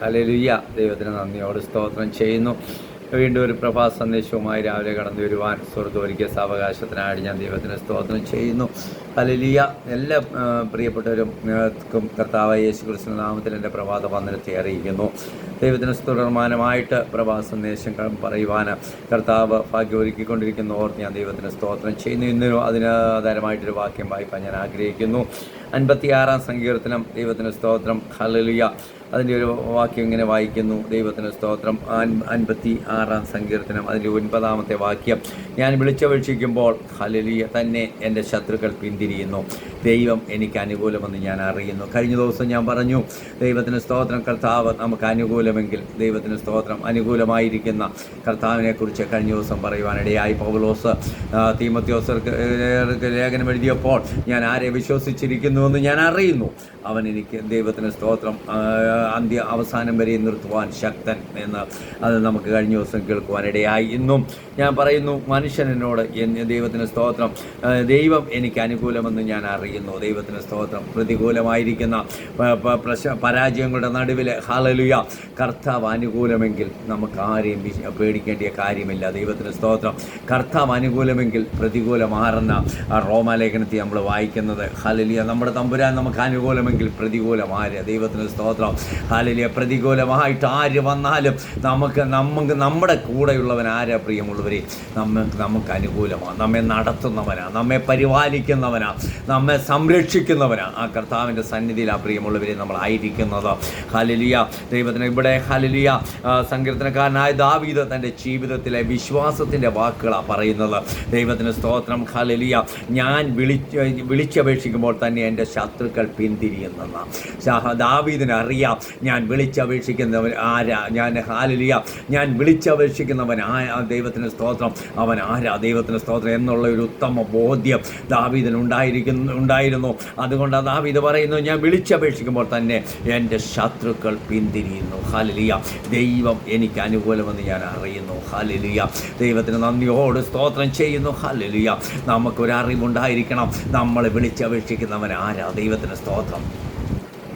Hallelujah. ദൈവത്തിന് നന്ദിയോട് സ്തോത്രം ചെയ്യുന്നു. വീണ്ടും ഒരു പ്രഭാത സന്ദേശവുമായി രാവിലെ കടന്നു വരുവാൻ സ്വർഗ്ഗം ഒരുക്കിയ സാവകാശത്തിനായിട്ട് ഞാൻ ദൈവത്തിന് സ്തോത്രം ചെയ്യുന്നു. ഹല്ലേലൂയ. എല്ലാ പ്രിയപ്പെട്ടവരും കർത്താവായ യേശു ക്രിസ്തുവിന്റെ നാമത്തിൽ എൻ്റെ പ്രഭാത വന്ദനത്തെ അറിയിക്കുന്നു. ദൈവത്തിന് തുടർമാനമായിട്ട് പ്രഭാത സന്ദേശം പറയുവാൻ കർത്താവ് ഭാഗ്യം ഒരുക്കിക്കൊണ്ടിരിക്കുന്ന ഓർത്ത് ഞാൻ ദൈവത്തിന് സ്തോത്രം ചെയ്യുന്നു. ഇന്നും അതിന് ആധാരമായിട്ടൊരു വാക്യം വായിക്കാൻ ഞാൻ ആഗ്രഹിക്കുന്നു. 56-ാം സങ്കീർത്തനം. ദൈവത്തിന് സ്തോത്രം. ഹല്ലേലൂയ. അതിൻ്റെ ഒരു വാക്യം ഇങ്ങനെ വായിക്കുന്നു. ദൈവത്തിന് സ്തോത്രം. 56-ാം സങ്കീർത്തനം അതിൻ്റെ 9-ാമത്തെ വാക്യം. ഞാൻ വിളിച്ചപേക്ഷിക്കുമ്പോൾ ഹല്ലേലൂയ തന്നെ എൻ്റെ ശത്രുക്കൾ പിന്തിരിയുന്നു. ദൈവം എനിക്ക് അനുകൂലമെന്ന് ഞാൻ അറിയുന്നു. കഴിഞ്ഞ ദിവസം ഞാൻ പറഞ്ഞു, ദൈവത്തിന് സ്തോത്രം. കർത്താവ് നമുക്ക് അനുകൂലമെങ്കിൽ ദൈവത്തിന് സ്തോത്രം. അനുകൂലമായിരിക്കുന്ന കർത്താവിനെക്കുറിച്ച് കഴിഞ്ഞ ദിവസം പറയുവാനിടയായി. പൗലോസ് തീമോഥെയോസിന് ലേഖനം എഴുതിയപ്പോൾ ഞാൻ ആരെ വിശ്വസിച്ചിരിക്കുന്നുവെന്ന് ഞാൻ അറിയുന്നു, അവൻ എനിക്ക് ദൈവത്തിന് സ്തോത്രം അവസാനം വരെ നിർത്തുവാൻ ശക്തൻ എന്ന് അത് നമുക്ക് കഴിഞ്ഞ ദിവസം കേൾക്കുവാനിടയായി. ഇന്നും ഞാൻ പറയുന്നു, മനുഷ്യൻ എന്നോട് ദൈവത്തിന് സ്തോത്രം ദൈവം എനിക്ക് അനുകൂലമെന്ന് ഞാൻ അറിയുന്നു. ദൈവത്തിന് സ്തോത്രം. പ്രതികൂലമായിരിക്കുന്ന പരാജയങ്ങളുടെ നടുവിൽ ഹല്ലേലൂയ കർത്താവ് അനുകൂലമെങ്കിൽ നമുക്ക് ആരെയും പേടിക്കേണ്ട കാര്യമില്ല. ദൈവത്തിന് സ്തോത്രം. കർത്താവ് അനുകൂലമെങ്കിൽ പ്രതികൂലമാറുന്ന റോമാലേഖനത്തിൽ നമ്മൾ വായിക്കുന്നത് ഹല്ലേലൂയ നമ്മുടെ തമ്പുരാൻ നമുക്ക് അനുകൂലമെങ്കിൽ പ്രതികൂലമാര്. ദൈവത്തിന് സ്തോത്രം. ഹല്ലേലൂയ. പ്രതികൂലമായിട്ട് ആര് വന്നാലും നമുക്ക് നമ്മുടെ കൂടെയുള്ളവൻ ആരാ പ്രിയമുള്ളവരെ? നമുക്ക് അനുകൂലമാണ്. നമ്മെ നടത്തുന്നവനാണ്, നമ്മെ പരിപാലിക്കുന്നവനാണ്, നമ്മെ സംരക്ഷിക്കുന്നവനാണ്. ആ കർത്താവിൻ്റെ സന്നിധിയിൽ ആ പ്രിയമുള്ളവരെ നമ്മൾ ആയിരിക്കുന്നത്. ഹല്ലേലൂയ. ദൈവത്തിന് ഇവിടെ ഹല്ലേലൂയ സങ്കീർത്തനക്കാരനായ ദാവീദ് തൻ്റെ ജീവിതത്തിലെ വിശ്വാസത്തിൻ്റെ വാക്കുകളാണ് പറയുന്നത്. ദൈവത്തിന് സ്തോത്രം. ഹല്ലേലൂയ. ഞാൻ വിളിച്ചപേക്ഷിക്കുമ്പോൾ തന്നെ എൻ്റെ ശത്രുക്കൾ പിന്തിരിയുന്നെന്ന് ദാവീദിന് അറിയാം. ഞാൻ വിളിച്ചപേക്ഷിക്കുന്നവൻ ആരാ? ഹല്ലേലൂയ ഞാൻ വിളിച്ചപേക്ഷിക്കുന്നവൻ ദൈവത്തിന് സ്തോത്രം അവൻ ആരാ? ദൈവത്തിന് സ്തോത്രം എന്നുള്ള ഒരു ഉത്തമ ബോധ്യം ദാവീദിന് ഉണ്ടായിരുന്നു. അതുകൊണ്ട് ദാവീദ് പറയുന്നു, ഞാൻ വിളിച്ചപേക്ഷിക്കുമ്പോൾ തന്നെ എൻ്റെ ശത്രുക്കൾ പിന്തിരിയുന്നു. ഹല്ലേലൂയ. ദൈവം എനിക്ക് അനുകൂലമെന്ന് ഞാൻ അറിയുന്നു. ഹല്ലേലൂയ. ദൈവത്തിന് നന്ദിയോട് സ്തോത്രം ചെയ്യുന്നു. ഹല്ലേലൂയ. നമുക്കൊരറിവുണ്ടായിരിക്കണം, നമ്മൾ വിളിച്ചപേക്ഷിക്കുന്നവൻ ആരാ? ദൈവത്തിന് സ്തോത്രം.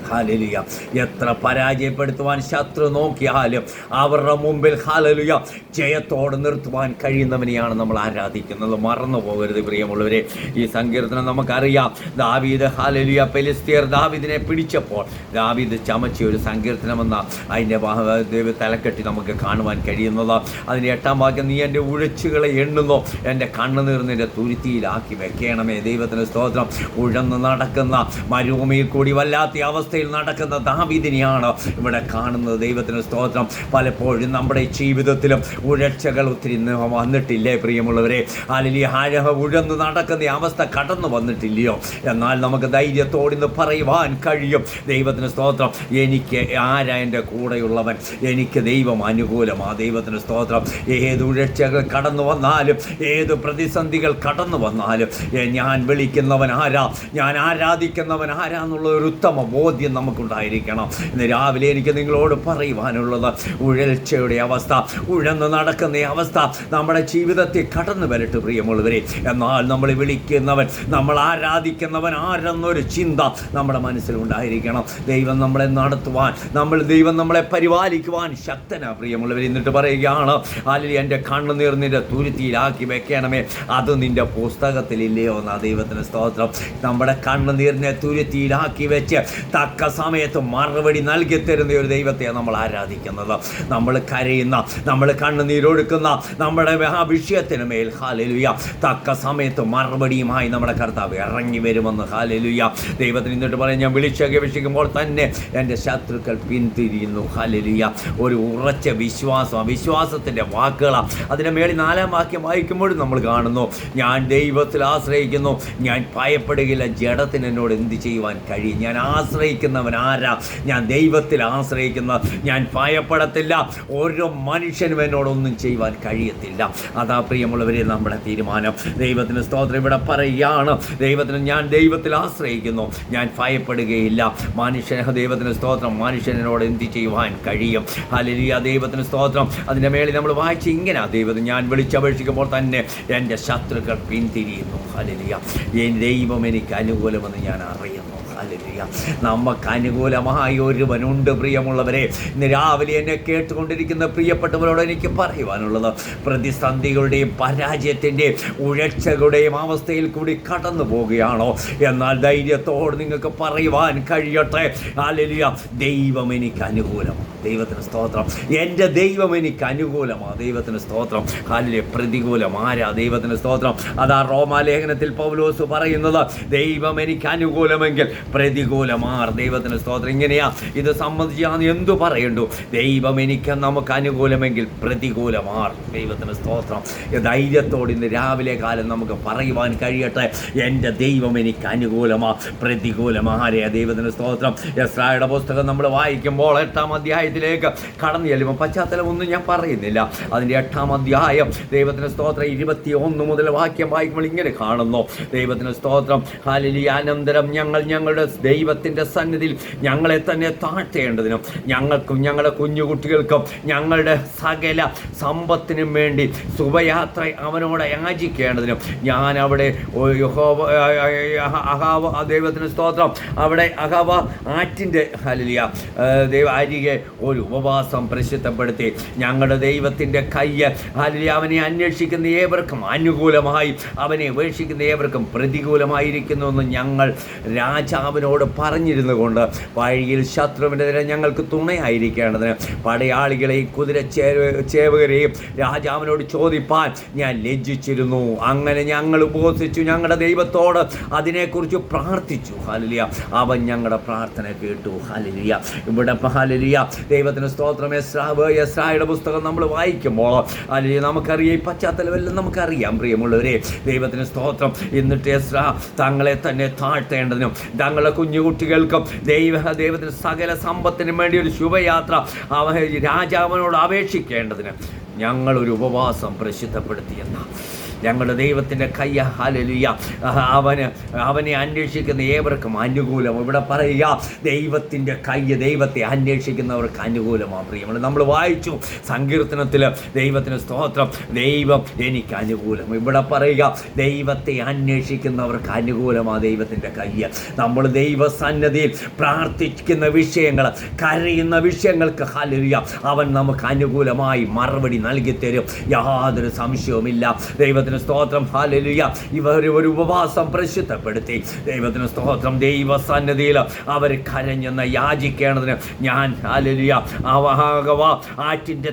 ഹല്ലേലൂയ. എത്ര പരാജയപ്പെടുത്തുവാൻ ശത്രു നോക്കിയാലും അവരുടെ മുമ്പിൽ ഹല്ലേലൂയ ജയത്തോടെ നിർത്തുവാൻ കഴിയുന്നവനെയാണ് നമ്മൾ ആരാധിക്കുന്നത്. മറന്നു പോകരുത് പ്രിയമുള്ളവരെ. ഈ സങ്കീർത്തനം നമുക്കറിയാം. ദാവീദ് ഹല്ലേലൂയ ഫെലിസ്ത്യർ ദാവീദിനെ പിടിച്ചപ്പോൾ ദാവീദ് ചമച്ച ഒരു സങ്കീർത്തനമെന്ന അതിൻ്റെ തലക്കെട്ടി നമുക്ക് കാണുവാൻ കഴിയുന്നത്. അതിൻ്റെ 8-ാം വാക്യം, നീ എൻ്റെ ഉഴച്ചുകളെ എണ്ണുന്നു, എൻ്റെ കണ്ണുനീർ നിൻ്റെ തുരുത്തിയിലാക്കി വെക്കണമേ. ദൈവത്തിന് സ്തോത്രം. ഉഴന്ന് നടക്കുന്ന മരുഭൂമിയിൽ കൂടി വല്ലാത്ത അവസ്ഥയിൽ നടക്കുന്ന ദാവീദിനെയാണ് ഇവിടെ കാണുന്നത്. ദൈവത്തിന് സ്തോത്രം. പലപ്പോഴും നമ്മുടെ ജീവിതത്തിലും ഉഴച്ചകൾ ഒത്തിരി വന്നിട്ടില്ലേ പ്രിയമുള്ളവരെ? ഹല്ലേലൂയ. ഉഴന്ന് നടക്കുന്ന അവസ്ഥ കടന്നു വന്നിട്ടില്ലയോ? എന്നാൽ നമുക്ക് ധൈര്യത്തോടിന്ന് പറയുവാൻ കഴിയും, ദൈവത്തിന് സ്തോത്രം, എനിക്ക് ആരാ എൻ്റെ കൂടെയുള്ളവൻ? എനിക്ക് ദൈവം അനുകൂലമാണ്. ദൈവത്തിന് സ്തോത്രം. ഏത് ഉഴച്ചകൾ കടന്നു വന്നാലും, ഏത് പ്രതിസന്ധികൾ കടന്നു വന്നാലും ഞാൻ വിളിക്കുന്നവൻ ആരാ, ഞാൻ ആരാധിക്കുന്നവൻ ആരാന്നുള്ള ഒരു ഉത്തമ ബോധ്യം നമുക്കുണ്ടായിരിക്കണം. ഇന്ന് രാവിലെ എനിക്ക് നിങ്ങളോട് പറയുവാനുള്ളത്, ഉഴൽച്ചയുടെ അവസ്ഥ, ഉഴന്ന് നടക്കുന്ന അവസ്ഥ നമ്മുടെ ജീവിതത്തിൽ കടന്നു വരട്ടെ പ്രിയമുള്ളവരെ. എന്നാൽ നമ്മൾ വിളിക്കുന്നവൻ, നമ്മൾ ആരാധിക്കുന്നവൻ ആരെന്നൊരു ചിന്ത നമ്മുടെ മനസ്സിലുണ്ടായിരിക്കണം. ദൈവം നമ്മളെ നടത്തുവാൻ, ദൈവം നമ്മളെ പരിപാലിക്കുവാൻ ശക്തനാ പ്രിയമുള്ളവർ. എന്നിട്ട് പറയുകയാണ്, അല്ലെങ്കിൽ എൻ്റെ കണ്ണുനീർ നിന്റെ തുരുത്തിയിലാക്കി വെക്കണമേ. അത് നിൻ്റെ പുസ്തകത്തിലില്ലയോ എന്നാ. ദൈവത്തിന് സ്തോത്രം. നമ്മുടെ കണ്ണുനീരിനെ തുരുത്തിയിലാക്കി വെച്ച് തക്ക സമയത്ത് മറുപടി നൽകി തരുന്ന ഒരു ദൈവത്തെയാണ് നമ്മൾ ആരാധിക്കുന്നത്. നമ്മൾ കരയുന്ന, നമ്മൾ കണ്ണുനീരൊഴുക്കുന്ന നമ്മുടെ ആ വിഷയത്തിന് മേൽ ഹല്ലേലൂയ തക്ക സമയത്ത് മറുപടിയുമായി നമ്മുടെ കർത്താവ് ഇറങ്ങി വരുമെന്ന്. ഹല്ലേലൂയ. ദൈവത്തിന് എന്നിട്ട് പറയാം, ഞാൻ വിളിച്ചപേക്ഷിക്കുമ്പോൾ തന്നെ എൻ്റെ ശത്രുക്കൾ പിന്തിരിയുന്നു. ഹല്ലേലൂയ. ഒരു ഉറച്ച വിശ്വാസത്തിൻ്റെ വാക്കുകളാണ്. അതിൻ്റെ മേളിൽ 4-ാം വാക്യം വായിക്കുമ്പോഴും നമ്മൾ കാണുന്നു, ഞാൻ ദൈവത്തിൽ ആശ്രയിക്കുന്നു, ഞാൻ ഭയപ്പെടുകയില്ല. ജഡത്തിന് എന്നോട് എന്ത് ചെയ്യുവാൻ കഴിയും? ഞാൻ ആശ്രയിക്കുന്നവൻ ആരാ? ഞാൻ ദൈവത്തിൽ ആശ്രയിക്കുന്ന, ഞാൻ ഭയപ്പെടത്തില്ല. ഓരോ മനുഷ്യനും എന്നോടൊന്നും ചെയ്യുവാൻ കഴിയത്തില്ല. അതാ പ്രിയമുള്ളവരെ നമ്മുടെ തീരുമാനം. ദൈവത്തിന് സ്തോത്രം. ഇവിടെ പറയുകയാണ്, ഞാൻ ദൈവത്തിൽ ആശ്രയിക്കുന്നു, ഞാൻ ഭയപ്പെടുകയില്ല. ദൈവത്തിന് സ്തോത്രം. മനുഷ്യനോട് എന്ത് ചെയ്യുവാൻ കഴിയും? ഹല്ലേലൂയ. ദൈവത്തിന് സ്തോത്രം. അതിൻ്റെ മേളിൽ നമ്മൾ വായിച്ച് ഇങ്ങനെ, ദൈവത്തിന് ഞാൻ വിളിച്ചപേക്ഷിക്കുമ്പോൾ തന്നെ എൻ്റെ ശത്രുക്കൾ പിന്തിരിയുന്നു. ഹല്ലേലൂയ. ദൈവം എനിക്ക് അനുകൂലമെന്ന് ഞാൻ അറിയുന്നു. ഹല്ലേലൂയ. നമുക്ക് അനുകൂലമായി ഒരുവനുണ്ട്. പ്രിയമുള്ളവരെ, ഇന്ന് രാവിലെ എന്നെ കേട്ടുകൊണ്ടിരിക്കുന്ന പ്രിയപ്പെട്ടവരോട് എനിക്ക് പറയുവാനുള്ളത്, പ്രതിസന്ധികളുടെയും പരാജയത്തിൻ്റെയും ഉഴച്ചകളുടെയും അവസ്ഥയിൽ കൂടി കടന്നു പോവുകയാണോ? എന്നാൽ ധൈര്യത്തോട് നിങ്ങൾക്ക് പറയുവാൻ കഴിയട്ടെ, ഹല്ലേലൂയ, ദൈവം എനിക്ക് അനുകൂലമാണ്. ദൈവത്തിന് സ്തോത്രം. എൻ്റെ ദൈവം എനിക്ക് അനുകൂലമാണ്. ദൈവത്തിന് സ്തോത്രം. ഹല്ലേലൂയ. പ്രതികൂലം ആരാ? ദൈവത്തിന് സ്തോത്രം. അതാ റോമാലേഖനത്തിൽ പൗലോസ് പറയുന്നത്, ദൈവം എനിക്ക് അനുകൂലമെങ്കിൽ പ്രതികൂലമാർ. ദൈവത്തിന് സ്തോത്രം. ഇങ്ങനെയാ ഇത് സംബന്ധിച്ച് ഞാൻ എന്തു പറയണ്ടു? ദൈവം എനിക്ക് നമുക്ക് അനുകൂലമെങ്കിൽ പ്രതികൂലമാർ. ദൈവത്തിന് സ്തോത്രം. ധൈര്യത്തോട് ഇന്ന് രാവിലെ കാലം നമുക്ക് പറയുവാൻ കഴിയട്ടെ, എൻ്റെ ദൈവം എനിക്ക് അനുകൂലമാ, പ്രതികൂലമാരെയാ. ദൈവത്തിന് സ്തോത്രം. യെശയ്യായുടെ പുസ്തകം നമ്മൾ വായിക്കുമ്പോൾ 8-ാം അധ്യായത്തിലേക്ക് കടന്നു ചെല്ലുമ്പോൾ, പശ്ചാത്തലം ഒന്നും ഞാൻ പറയുന്നില്ല, അതിൻ്റെ 8-ാം അധ്യായം ദൈവത്തിന് സ്തോത്രം 21 മുതൽ വാക്യം വായിക്കുമ്പോൾ ഇങ്ങനെ കാണുന്നു. ദൈവത്തിന് സ്തോത്രം. ഹല്ലേലൂയ. അനന്തരം ഞങ്ങളുടെ ദൈവത്തിൻ്റെ സന്നിധിയിൽ ഞങ്ങളെ തന്നെ താഴ്ത്തേണ്ടതിനും ഞങ്ങൾക്കും ഞങ്ങളുടെ കുഞ്ഞുകുട്ടികൾക്കും ഞങ്ങളുടെ സകല സമ്പത്തിനും വേണ്ടി ശുഭയാത്ര അവനോട് യാചിക്കേണ്ടതിനും ഞാൻ അവിടെ ദൈവത്തിന് സ്തോത്രം അവിടെ അഹവ ആറ്റിൻ്റെ ഹല്ലേലൂയ അരികെ ഒരു ഉപവാസം പ്രസിദ്ധപ്പെടുത്തി. ഞങ്ങളുടെ ദൈവത്തിൻ്റെ കയ്യ് ഹല്ലേലൂയ അവനെ അന്വേഷിക്കുന്ന ഏവർക്കും അനുകൂലമായി, അവനെ ഉപേക്ഷിക്കുന്ന ഏവർക്കും പ്രതികൂലമായിരിക്കുന്നുവെന്ന് ഞങ്ങൾ രാജാവിനോട് പറഞ്ഞിരുന്നു കൊണ്ട് വഴിയിൽ ശത്രുവിനെതിരെ ഞങ്ങൾക്ക് തുണയായിരിക്കേണ്ടതിന് പടയാളികളെയും കുതിര ചേവകരെയും രാജാവിനോട് ചോദിപ്പാൻ ഞാൻ ലജ്ജിച്ചിരുന്നു. അങ്ങനെ ഞങ്ങൾ ഉപവസിച്ചു, ഞങ്ങളുടെ ദൈവത്തോട് അതിനെക്കുറിച്ച് പ്രാർത്ഥിച്ചു. ഹല്ലേലൂയ. അവൻ ഞങ്ങളുടെ പ്രാർത്ഥന കേട്ടു. ഹല്ലേലൂയ. ഇവിടെ ഹല്ലേലൂയ ദൈവത്തിന് സ്തോത്രം. യെശയ്യായുടെ പുസ്തകം നമ്മൾ വായിക്കുമ്പോൾ ഹല്ലേലൂയ നമുക്കറിയാം, ഈ പശ്ചാത്തലമെല്ലാം നമുക്കറിയാം. പ്രിയമുള്ളവരെ, ദൈവത്തിന് സ്തോത്രം. എന്നിട്ട് യെശയ്യാ തങ്ങളെ തന്നെ താഴ്ത്തേണ്ടതിനും തങ്ങളുടെ കുഞ്ഞുകുട്ടികൾക്കും ദൈവത്തിന് സകല സമ്പത്തിനും വേണ്ടി ഒരു ശുഭയാത്ര രാജാവിനോട് അപേക്ഷിക്കേണ്ടതിന് ഞങ്ങളൊരു ഉപവാസം പ്രസിദ്ധപ്പെടുത്തിയെന്ന ഞങ്ങളുടെ ദൈവത്തിൻ്റെ കയ്യ ഹല്ലേലൂയ അവനെ അന്വേഷിക്കുന്ന ഏവർക്കും അനുകൂലം. ഇവിടെ പറയുക, ദൈവത്തിൻ്റെ കയ്യ് ദൈവത്തെ അന്വേഷിക്കുന്നവർക്ക് അനുകൂലമാണ്. പ്രിയമുള്ള, നമ്മൾ വായിച്ചു സങ്കീർത്തനത്തിൽ ദൈവത്തിന് സ്തോത്രം, ദൈവം എനിക്ക് അനുകൂലം. ഇവിടെ പറയുക, ദൈവത്തെ അന്വേഷിക്കുന്നവർക്ക് അനുകൂലമാണ് ദൈവത്തിൻ്റെ കയ്യ്. നമ്മൾ ദൈവസന്നിധിയിൽ പ്രാർത്ഥിക്കുന്ന വിഷയങ്ങൾ, കരയുന്ന വിഷയങ്ങൾക്ക് ഹല്ലേലൂയ അവൻ നമുക്ക് അനുകൂലമായി മറുപടി നൽകി തരും. യാതൊരു സംശയവുമില്ല. ദൈവത്തിന് സ്തോത്രം. ഹല്ലേലൂയ. ഇവർ ഒരു ഉപവാസം പ്രസിദ്ധപ്പെടുത്തി. ദൈവത്തിന് സ്തോത്രം. ദൈവസന്നിധിയിൽ അവർ കരഞ്ഞെന്ന് യാചിക്കേണ്ടതിന് ഞാൻ ഹല്ലേലൂയ ആറ്റിൻ്റെ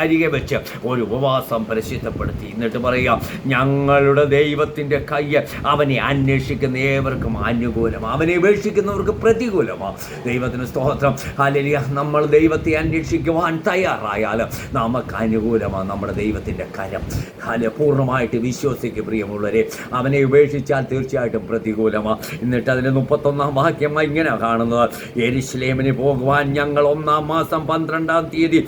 അരികെ വെച്ച് ഒരു ഉപവാസം പ്രസിദ്ധപ്പെടുത്തി. എന്നിട്ട് പറയുക, ഞങ്ങളുടെ ദൈവത്തിൻ്റെ കയ്യ് അവനെ അന്വേഷിക്കുന്ന ഏവർക്കും അനുകൂലമാണ്, അവനെ ഉപേക്ഷിക്കുന്നവർക്ക് പ്രതികൂലമാണ്. ദൈവത്തിന് സ്തോത്രം. ഹല്ലേലൂയ. നമ്മൾ ദൈവത്തെ അന്വേഷിക്കുവാൻ തയ്യാറായാൽ നമുക്ക് അനുകൂലമാണ് നമ്മുടെ ദൈവത്തിൻ്റെ കരം. പൂർണ്ണമായിട്ട് വിശ്വസിക്കുക പ്രിയമുള്ളവരെ. അവനെ ഉപേക്ഷിച്ചാൽ തീർച്ചയായിട്ടും പ്രതികൂലമാണ്. എന്നിട്ട് അതിൻ്റെ 31-ാം വാക്യം ഇങ്ങനെ കാണുന്നത്, യെരുശലേമിന് പോകുവാൻ ഞങ്ങൾ 1-ാം മാസം 12-ാം തീയതി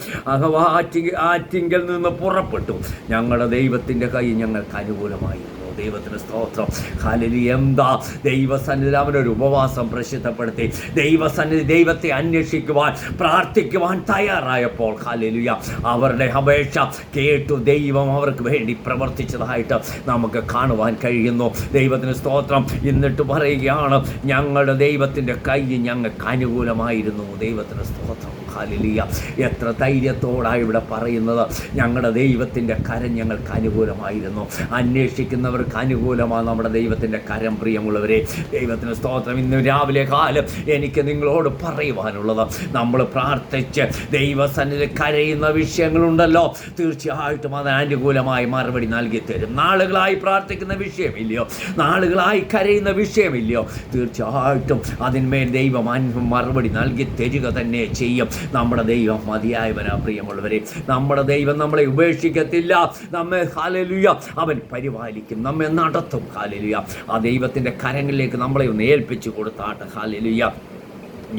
ആറ്റിങ്കൽ നിന്ന് പുറപ്പെട്ടു. ഞങ്ങളുടെ ദൈവത്തിൻ്റെ കൈ ഞങ്ങൾക്ക് അനുകൂലമായി. ദൈവത്തിന് സ്തോത്രം. ഹല്ലേലൂയ. എന്താ ദൈവസന്നിധിയിൽ അവനൊരു ഉപവാസം പ്രസിദ്ധപ്പെടുത്തി. ദൈവസന്നിധി ദൈവത്തെ അന്വേഷിക്കുവാൻ പ്രാർത്ഥിക്കുവാൻ തയ്യാറായപ്പോൾ ഹല്ലേലൂയ അവരുടെ അപേക്ഷ കേട്ടു. ദൈവം അവർക്ക് വേണ്ടി പ്രവർത്തിച്ചതായിട്ട് നമുക്ക് കാണുവാൻ കഴിയുന്നു. ദൈവത്തിന് സ്തോത്രം. എന്നിട്ട് പറയുകയാണ്, ഞങ്ങളുടെ ദൈവത്തിൻ്റെ കൈ ഞങ്ങൾക്ക് അനുകൂലമായിരുന്നു. ദൈവത്തിന് സ്തോത്രം. ഹല്ലേലൂയ. എത്ര ധൈര്യത്തോടാണ് ഇവിടെ പറയുന്നത്, ഞങ്ങളുടെ ദൈവത്തിൻ്റെ കരം ഞങ്ങൾക്ക് അനുകൂലമായിരുന്നു. അന്വേഷിക്കുന്നവർക്ക് അനുകൂലമാണ് നമ്മുടെ ദൈവത്തിൻ്റെ കരം. പ്രിയമുള്ളവരെ, ദൈവത്തിന് സ്തോത്രം. ഇന്ന് രാവിലെ കാലം എനിക്ക് നിങ്ങളോട് പറയുവാനുള്ളത്, നമ്മൾ പ്രാർത്ഥിച്ച് ദൈവസന്നിധിയിൽ കരയുന്ന വിഷയങ്ങളുണ്ടല്ലോ, തീർച്ചയായിട്ടും അതിന് അനുകൂലമായി മറുപടി നൽകി തരും. നാളുകളായി പ്രാർത്ഥിക്കുന്ന വിഷയമില്ലയോ, നാളുകളായി കരയുന്ന വിഷയമില്ലയോ, തീർച്ചയായിട്ടും അതിന്മേൽ ദൈവം മറുപടി നൽകി തരിക തന്നെ ചെയ്യും. നമ്മുടെ ദൈവം മതിയായവനാ. പ്രിയമുള്ളവരെ, നമ്മുടെ ദൈവം നമ്മളെ ഉപേക്ഷിക്കത്തില്ല. നമ്മെ ഹല്ലേലൂയ അവൻ പരിപാലിക്കും, നമ്മെ നടത്തും. ഹല്ലേലൂയ. ആ ദൈവത്തിൻ്റെ കരങ്ങളിലേക്ക് നമ്മളെ ഒന്ന് ഏൽപ്പിച്ചു കൊടുത്താട്ട്. ഹല്ലേലൂയ.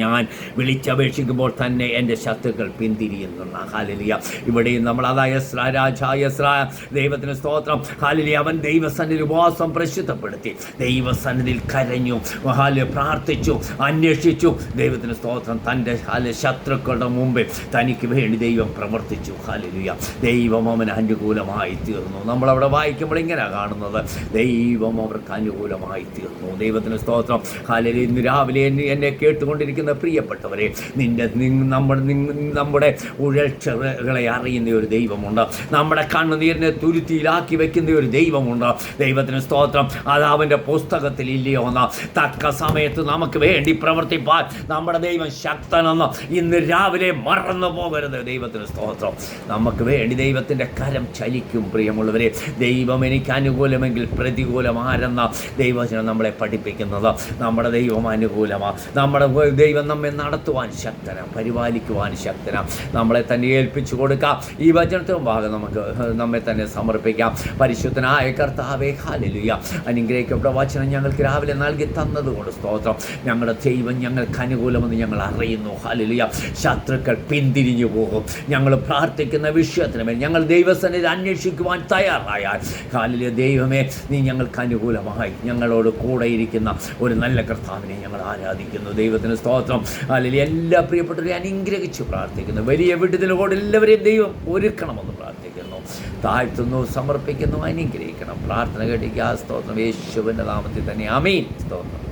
ഞാൻ വിളിച്ചപേക്ഷിക്കുമ്പോൾ തന്നെ എൻ്റെ ശത്രുക്കൾ പിന്തിരിയുന്നുണ്ട്. ഹല്ലേലൂയ. ഇവിടെയും നമ്മൾ ദൈവത്തിന് സ്തോത്രം. ഹല്ലേലൂയ. അവൻ ദൈവസന്നിധിയിൽ ഉപവാസം പ്രസിദ്ധപ്പെടുത്തി, ദൈവസന്നിധിയിൽ കരഞ്ഞു, പ്രാർത്ഥിച്ചു, അന്വേഷിച്ചു. ദൈവത്തിന് സ്തോത്രം. തൻ്റെ ശത്രുക്കളുടെ മുമ്പിൽ തനിക്ക് വേണ്ടി ദൈവം പ്രവർത്തിച്ചു. ഹല്ലേലൂയ. ദൈവം അവന് അനുകൂലമായി തീർന്നു. നമ്മളവിടെ വായിക്കുമ്പോൾ ഇങ്ങനെയാണ് കാണുന്നത്, ദൈവം അവർക്ക് അനുകൂലമായി തീർന്നു. ദൈവത്തിന് സ്തോത്രം. ഹല്ലേലൂയ. ഇന്ന് രാവിലെ എന്നെ കേട്ടുകൊണ്ടിരിക്കുന്ന പ്രിയപ്പെട്ടവരെ, നമ്മുടെ ഉഴൽച്ചകളെ അറിയുന്ന ഒരു ദൈവമുണ്ട്. നമ്മുടെ കണ്ണുനീരിനെ തുരുത്തിയിലാക്കി വെക്കുന്ന ഒരു ദൈവമുണ്ട്. ദൈവത്തിന് സ്തോത്രം. അത് അവൻ്റെ പുസ്തകത്തിൽ ഇല്ലയോ എന്ന് തക്ക സമയത്ത് നമുക്ക് വേണ്ടി പ്രവർത്തിപ്പാൻ നമ്മുടെ ദൈവം ശക്തനെന്ന് ഇന്ന് രാവിലെ മറന്നു പോകരുത്. ദൈവത്തിന് സ്തോത്രം. നമുക്ക് വേണ്ടി ദൈവത്തിൻ്റെ കരം ചലിക്കും. പ്രിയമുള്ളവരെ, ദൈവം എനിക്ക് അനുകൂലമെങ്കിൽ പ്രതികൂലം ആരെന്ന ദൈവവചനം നമ്മളെ പഠിപ്പിക്കുന്നത്. നമ്മുടെ ദൈവം അനുകൂലമാണ്. നമ്മുടെ ദൈവം നമ്മെ നടത്തുവാൻ ശക്തനാണ്, പരിപാലിക്കുവാൻ ശക്തനാണ്. നമ്മളെ തന്നെ ഏൽപ്പിച്ചു കൊടുക്കാം. ഈ വചനത്തിന് ഭാഗം നമുക്ക് നമ്മെ തന്നെ സമർപ്പിക്കാം. പരിശുദ്ധനായ കർത്താവേ, ഹല്ലേലൂയ. അനുഗ്രഹിക്കപ്പെട്ട വചനം ഞങ്ങൾക്ക് രാവിലെ നൽകി തന്നതുകൊണ്ട് സ്തോത്രം. ഞങ്ങളുടെ ദൈവം ഞങ്ങൾക്ക് അനുകൂലമെന്ന് ഞങ്ങൾ അറിയുന്നു. ഹല്ലേലൂയ. ശത്രുക്കൾ പിന്തിരിഞ്ഞു പോകും. ഞങ്ങൾ പ്രാർത്ഥിക്കുന്ന വിഷയത്തിന് മേൽ ഞങ്ങൾ ദൈവസന്നിധി അന്വേഷിക്കുവാൻ തയ്യാറായാൽ, ഹല്ലേലൂയ, ദൈവമേ, നീ ഞങ്ങൾക്ക് അനുകൂലമായി ഞങ്ങളോട് കൂടെ ഇരിക്കുന്ന ഒരു നല്ല കർത്താവിനെ ഞങ്ങൾ ആരാധിക്കുന്നു. ദൈവത്തിന് സ്തോത്രം. ഹല്ലേലൂയ. എല്ലാ പ്രിയപ്പെട്ടവരെയും അനുഗ്രഹിച്ച് പ്രാർത്ഥിക്കുന്നു. വലിയ വിടുതലോടെ എല്ലാവരെയും ദൈവം ഒരുക്കണമെന്ന് പ്രാർത്ഥിക്കുന്നു, താഴ്ത്തുന്നു, സമർപ്പിക്കുന്നു. അനുഗ്രഹിക്കണം. പ്രാർത്ഥന കേട്ടിരിക്കുക. സ്തോത്രം. യേശുവിൻ്റെ നാമത്തിൽ തന്നെ. ആമേൻ. സ്തോത്രം.